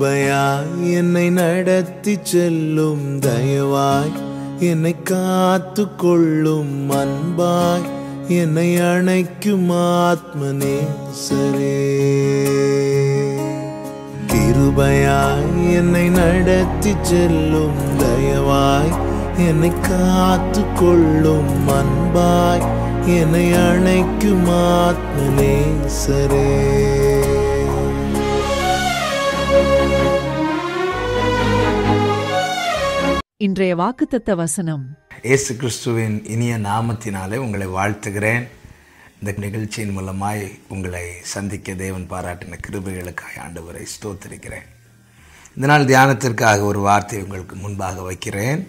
கிருபையாய் என்னை நடத்தி செல்லும் தயவாய் என்னை காத்து கொள்ளும் அன்பாய் என்னை அணைக்கும் ஆத்மநேசரே. கிருபையாய் என்னை நடத்தி செல்லும் தயவாய் என்னை காத்து கொள்ளும் அன்பாய் என்னை அணைக்கும் ஆத்மநேசரே. இன்றைய வாக்குத்தத்த வசனம். இயேசு கிறிஸ்துவின் இனிய நாமத்தினாலே உங்களை வாழ்த்துகிறேன். இந்த நிகழ்ச்சியின் மூலமாய் உங்களை சந்திக்க தேவன் பாராட்டின கிருபைகளுக்காக ஆண்டவரை ஸ்தோத்திரிக்கிறேன். இந்த நாள் தியானத்திற்காக ஒரு வார்த்தை உங்களுக்கு முன்பாக வைக்கிறேன்.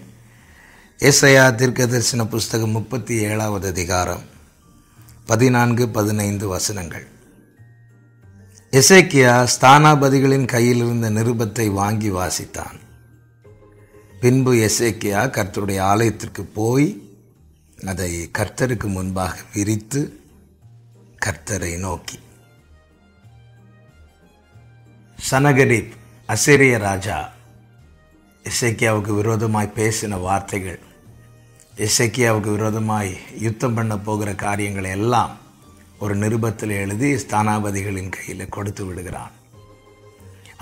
ஏசாயா தீர்க்கதரிசன புஸ்தகம் 37வது அதிகாரம் 14-15 வசனங்கள். எசேக்கியா ஸ்தானாபதிகளின் கையில் இருந்த நிருபத்தை வாங்கி வாசித்தான். பின்பு எசேக்கியா கர்த்தருடைய ஆலயத்திற்கு போய் அதை கர்த்தருக்கு முன்பாக விரித்து கர்த்தரை நோக்கி. சனகரிப் அசீரிய ராஜா எசேக்கியாவுக்கு விரோதமாய் பேசின வார்த்தைகள், எசேக்கியாவுக்கு விரோதமாய் யுத்தம் பண்ண போகிற காரியங்களை எல்லாம் ஒரு நிருபத்தில் எழுதி ஸ்தானாபதிகளின் கையில் கொடுத்து விடுகிறான்.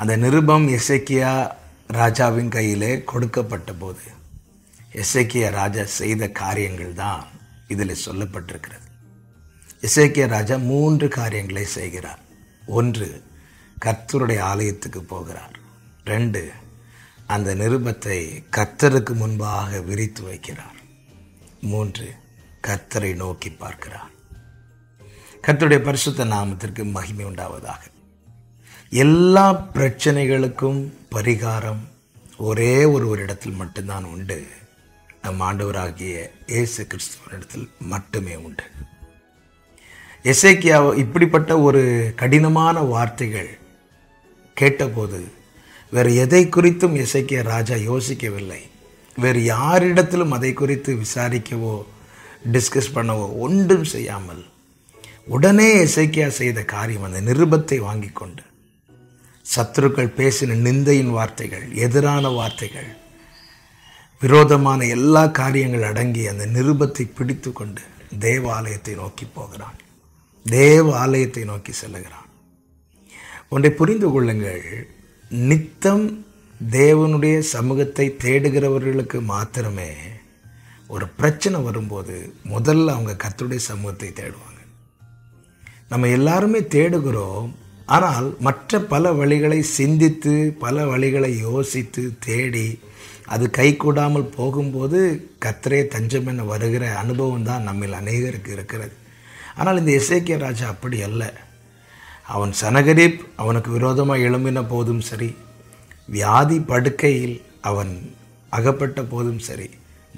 அந்த நிருபம் எசேக்கியா ராஜாவின் கையிலே கொடுக்கப்பட்ட போது எசேக்கியா ராஜா செய்த காரியங்கள் தான் இதில் சொல்லப்பட்டிருக்கிறது. எசேக்கியா ராஜா 3 காரியங்களை செய்கிறார். 1, கர்த்தருடைய ஆலயத்துக்கு போகிறார். 2, அந்த நிருபத்தை கர்த்தருக்கு முன்பாக விரித்து வைக்கிறார். 3, கர்த்தரை நோக்கி பார்க்கிறார். கர்த்தருடைய பரிசுத்த நாமத்திற்கு மகிமை உண்டாவதாக. எல்லா பிரச்சனைகளுக்கும் பரிகாரம் ஒரே ஒரு இடத்தில் மட்டும்தான் உண்டு. நம் ஆண்டவராகிய இயேசு கிறிஸ்துவனிடத்தில் மட்டுமே உண்டு. எசேக்கியா இப்படிப்பட்ட ஒரு கடினமான வார்த்தைகள் கேட்டபோது வேறு எதை குறித்தும் எசேக்கியா ராஜா யோசிக்கவில்லை. வேறு யாரிடத்திலும் அதை குறித்து விசாரிக்கவோ டிஸ்கஸ் பண்ணவோ ஒன்றும் செய்யாமல் உடனே எசேக்கியா செய்த காரியம் அந்த நிருபத்தை வாங்கி கொண்டு சத்துருக்கள் பேசின நிந்தையின் வார்த்தைகள், எதிரான வார்த்தைகள், விரோதமான எல்லா காரியங்கள் அடங்கி அந்த நிருபத்தை பிடித்து கொண்டு தேவாலயத்தை நோக்கி போகிறான். தேவாலயத்தை நோக்கி செல்லுகிறான். ஒன்றை புரிந்து கொள்ளுங்கள், நித்தம் தேவனுடைய சமூகத்தை தேடுகிறவர்களுக்கு மாத்திரமே ஒரு பிரச்சனை வரும்போது முதல்ல அவங்க கர்த்தருடைய சமூகத்தை தேடுவாங்க. நம்ம எல்லாருமே தேடுகிறோம். ஆனால் மற்ற பல வழிகளை சிந்தித்து பல வழிகளை யோசித்து தேடி அது கைகூடாமல் போகும்போது கர்த்தரே தஞ்சம் என வருகிற அனுபவம் தான் நம்மில் அநேகருக்கு இருக்கிறது. ஆனால் இந்த எசேக்கியா ராஜா அப்படி அல்ல. அவன் சனகரிப் அவனுக்கு விரோதமாக எழும்பின போதும் சரி, வியாதி படுக்கையில் அவன் அகப்பட்ட போதும் சரி,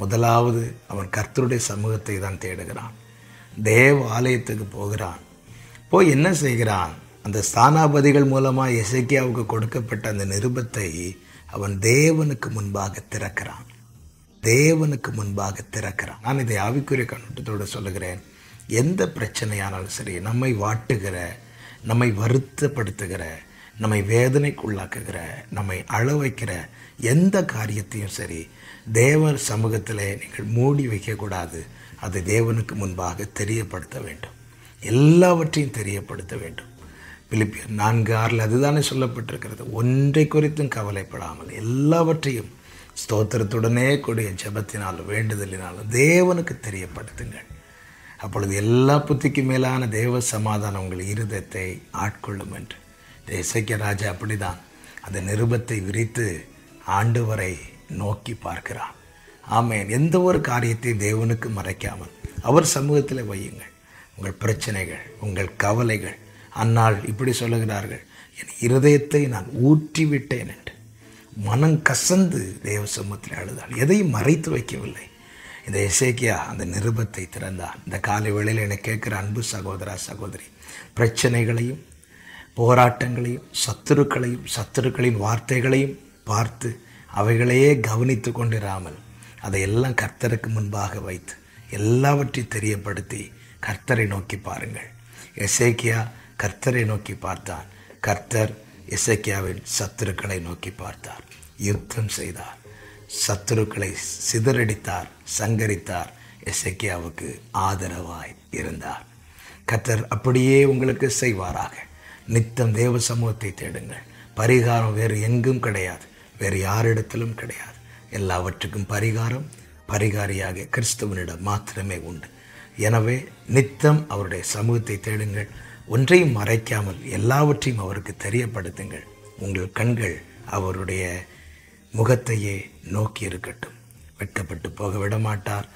முதலாவது அவன் கர்த்தருடைய சமூகத்தை தான் தேடுகிறான். தேவ ஆலயத்துக்கு போகிறான். போய் என்ன செய்கிறான்? அந்த ஸ்தானாபதிகள் மூலமாக எசேக்கியாவுக்கு கொடுக்கப்பட்ட அந்த நிருபத்தை அவன் தேவனுக்கு முன்பாக திறக்கிறான். தேவனுக்கு முன்பாக திறக்கிறான். நான் இதை ஆவிக்குரிய கண்ணோட்டத்தோடு சொல்லுகிறேன். எந்த பிரச்சனையானாலும் சரி, நம்மை வாட்டுகிற, நம்மை வருத்தப்படுத்துகிற, நம்மை வேதனைக்குள்ளாக்குகிற, நம்மை அழ வைக்கிற எந்த காரியத்தையும் சரி தேவ சமூகத்தில் நீங்கள் மூடி வைக்கக்கூடாது. அதை தேவனுக்கு முன்பாக தெரியப்படுத்த வேண்டும். எல்லாவற்றையும் தெரியப்படுத்த வேண்டும். பிலிப்பியர் 4:6 அதுதானே சொல்லப்பட்டிருக்கிறது. ஒன்றை குறித்தும் கவலைப்படாமல் எல்லாவற்றையும் ஸ்தோத்திரத்துடனே கூடிய ஜெபத்தினாலும் வேண்டுதலினாலும் தேவனுக்கு தெரியப்படுத்துங்கள். அப்பொழுது எல்லா புத்திக்கு மேலான தேவ சமாதானம் உங்கள் இருதயத்தை ஆட்கொள்ளும் என்று. எசேக்கியா ராஜா அப்படிதான் அந்த நிருபத்தை விரித்து ஆண்டவரை நோக்கி பார்க்கிறான். ஆமென். எந்த ஒரு காரியத்தையும் தேவனுக்கு மறைக்காமல் அவர் சமூகத்தில் வையுங்கள். உங்கள் பிரச்சனைகள், உங்கள் கவலைகள். அந்நாள் இப்படி சொல்லுகிறார்கள், என் இருதயத்தை நான் ஊற்றிவிட்டேன் என்று மனம் கசந்து தேவ சமூகத்தில் அழுதாள். எதையும் மறைத்து வைக்கவில்லை. இந்த எசேக்கியா அந்த நிருபத்தை திறந்தான். இந்த காலை வேளையில் என்னை கேட்கிற அன்பு சகோதரா சகோதரி, பிரச்சனைகளையும் போராட்டங்களையும் சத்துருக்களின் வார்த்தைகளையும் பார்த்து அவைகளையே கவனித்து கொண்டிராமல் அதையெல்லாம் கர்த்தருக்கு முன்பாக வைத்து எல்லாவற்றையும் தெரியப்படுத்தி கர்த்தரை நோக்கி பாருங்கள். எசேக்கியா கர்த்தரை நோக்கி பார்த்தான். கர்த்தர் எசேக்கியாவின் சத்துருக்களை நோக்கி பார்த்தார், யுத்தம் செய்தார், சத்துருக்களை சிதறடித்தார், சங்கரித்தார், எசேக்கியாவுக்கு ஆதரவாய் இருந்தார். கர்த்தர் அப்படியே உங்களுக்கு செய்வாராக. நித்தம் தேவ சமூகத்தை தேடுங்கள். பரிகாரம் வேறு எங்கும் கிடையாது, வேறு யாரிடத்திலும் கிடையாது. எல்லாவற்றுக்கும் பரிகாரம் பரிகாரியாக கிறிஸ்துவனிடம் மாத்திரமே உண்டு. எனவே நித்தம் அவருடைய சமூகத்தை தேடுங்கள். ஒன்றையும் மறைக்காமல் எல்லாவற்றையும் அவருக்கு தெரியப்படுத்துங்கள். உங்கள் கண்கள் அவருடைய முகத்தையே நோக்கி இருக்கட்டும். வெட்கப்பட்டு போக விடமாட்டார்,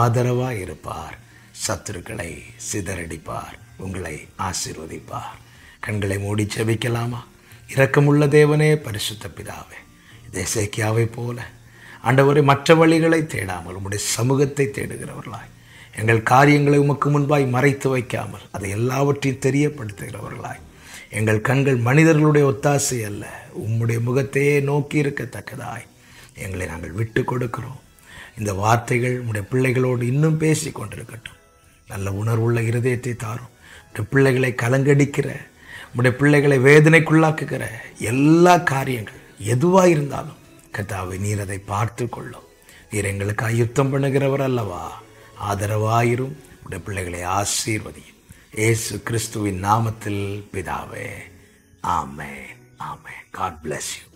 ஆதரவாய் இருப்பார், சத்துருக்களை சிதறடிப்பார், உங்களை ஆசீர்வதிப்பார். கண்களை மூடி ஜெபிக்கலாமா? இரக்கமுள்ள தேவனே, பரிசுத்த பிதாவே, எசேக்கியாவை போல ஆண்டவரே மற்ற வழிகளை தேடாமல் உம்முடைய சமூகத்தை தேடுகிறவர்களாய், எங்கள் காரியங்களை உமக்கு முன்பாய் மறைத்து வைக்காமல் அதை எல்லாவற்றையும் தெரியப்படுத்துகிறவர்களாய், எங்கள் கண்கள் மனிதர்களுடைய ஒத்தாசை அல்ல, உம்முடைய முகத்தையே நோக்கி இருக்கத்தக்கதாய் எங்களை நாங்கள் விட்டு கொடுக்கிறோம். இந்த வார்த்தைகள் உம்முடைய பிள்ளைகளோடு இன்னும் பேசி கொண்டிருக்கட்டும். நல்ல உணர்வுள்ள இருதயத்தை தாரும். உம்முடைய பிள்ளைகளை கலங்கடிக்கிற, உம்முடைய பிள்ளைகளை வேதனைக்குள்ளாக்குகிற எல்லா காரியங்கள் எதுவாக இருந்தாலும் கர்த்தாவே, நீர் அதை பார்த்து கொள்ளும். நீர் எங்களுக்கு யுத்தம் பண்ணுகிறவர் அல்லவா? ஆதரவாயிரும். உடைய பிள்ளைகளை ஆசீர்வதியும். இயேசு கிறிஸ்துவின் நாமத்தில் பிதாவே, ஆமென், ஆமென். God bless you.